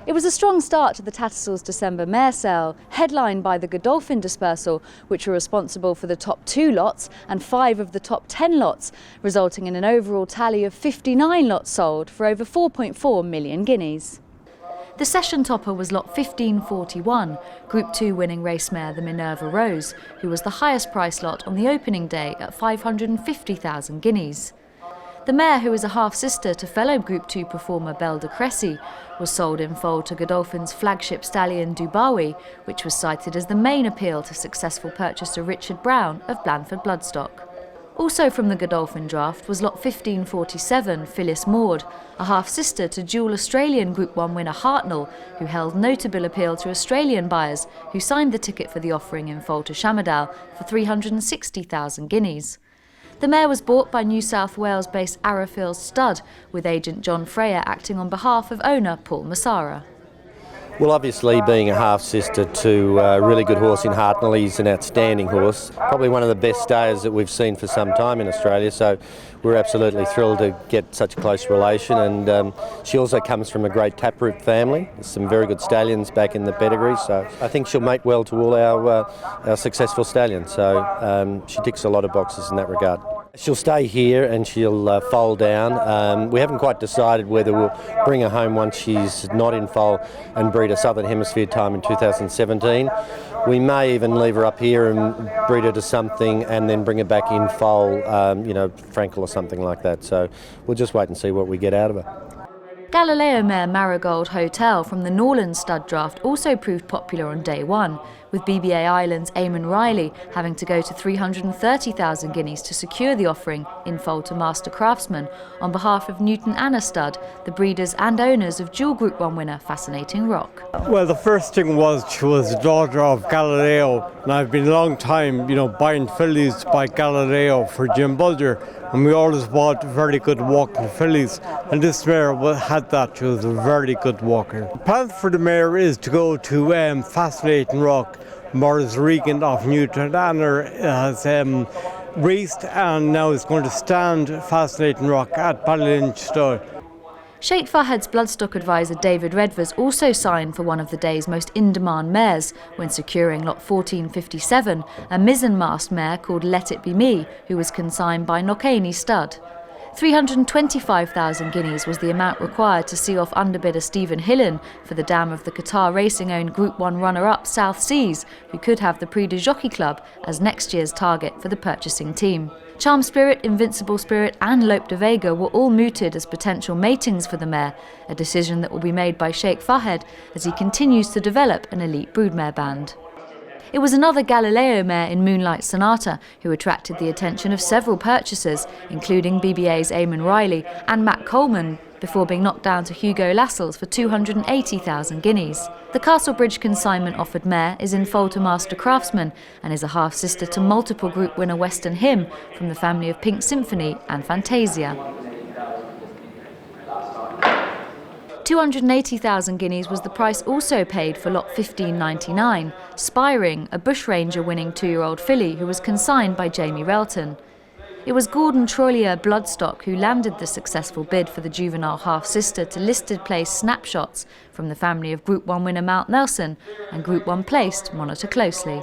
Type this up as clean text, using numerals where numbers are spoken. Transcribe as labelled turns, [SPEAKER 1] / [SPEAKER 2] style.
[SPEAKER 1] It was a strong start to the Tattersalls December mare sale, headlined by the Godolphin dispersal, which were responsible for the top 2 lots and 5 of the top 10 lots, resulting in an overall tally of 59 lots sold for over 4.4 million guineas. The session topper was lot 1541, Group 2 winning race mare the Minerva Rose, who was the highest price lot on the opening day at 550,000 guineas. The mare, who is a half-sister to fellow Group 2 performer Belle de Cressy, was sold in foal to Godolphin's flagship stallion Dubawi, which was cited as the main appeal to successful purchaser Richard Brown of Blandford Bloodstock. Also from the Godolphin draft was lot 1547, Phyllis Maud, a half-sister to dual Australian Group 1 winner Hartnell, who held notable appeal to Australian buyers who signed the ticket for the offering in foal to Shamadal for 360,000 guineas. The mare was bought by New South Wales-based Arrowfields Stud, with agent John FREYER acting on behalf of owner Paul Massara.
[SPEAKER 2] Well, obviously, being a half-sister to a really good horse in Hartnell, he's an outstanding horse. Probably one of the best stayers that we've seen for some time in Australia, so we're absolutely thrilled to get such a close relation. And she also comes from a great taproot family. There's some very good stallions back in the pedigree, so I think she'll mate well to all our successful stallions. So she ticks a lot of boxes in that regard. She'll stay here and she'll foal down. We haven't quite decided whether we'll bring her home once she's not in foal and breed a Southern Hemisphere time in 2017. We may even leave her up here and breed her to something and then bring her back in foal, Frankel or something like that. So we'll just wait and see what we get out of her.
[SPEAKER 1] Galileo mare Marigold Hotel from the Norland stud draft also proved popular on day one, with BBA Ireland's EAMONN REILLY having to go to 330,000 guineas to secure the offering in foal to Master Craftsman on behalf of Newton Anna Stud, the breeders and owners of dual Group 1 winner Fascinating Rock.
[SPEAKER 3] Well, the first thing was she was the daughter of Galileo, and I've been a long time, buying fillies by Galileo for Jim Bulger, and we always bought very good walking fillies, and this mare had that. She was a very good walker. The plan for the mare is to go to Fascinating Rock. Maurice Regan of Newton Anna has raced and now is going to stand Fascinating Rock at Ballylynch Stud.
[SPEAKER 1] Sheikh Fahed's bloodstock advisor David Redvers also signed for one of the day's most in-demand mares when securing lot 1457, a mizzen-mast mare called Let It Be Me, who was consigned by Knockany Stud. 325,000 guineas was the amount required to see off underbidder Stephen Hillen for the dam of the Qatar Racing-owned Group 1 runner-up South Seas, who could have the Prix de Jockey Club as next year's target for the purchasing team. Charm Spirit, Invincible Spirit and Lope de Vega were all mooted as potential matings for the mare, a decision that will be made by Sheikh Fahed as he continues to develop an elite broodmare band. It was another Galileo mare in Moonlight Sonata who attracted the attention of several purchasers, including BBA's EAMONN REILLY and Matt Coleman, before being knocked down to Hugo Lascelles for 280,000 guineas. The Castlebridge consignment offered mare is in foal to Master Craftsman and is a half-sister to multiple group winner Western Hymn from the family of Pink Symphony and Fantasia. 280,000 guineas was the price also paid for lot 1599, Spiring, a bushranger winning 2-year-old filly who was consigned by Jamie Relton. It was Gordon Trollier Bloodstock who landed the successful bid for the juvenile half-sister to listed place Snapshots from the family of Group 1 winner Mount Nelson and Group 1 placed Monitor Closely.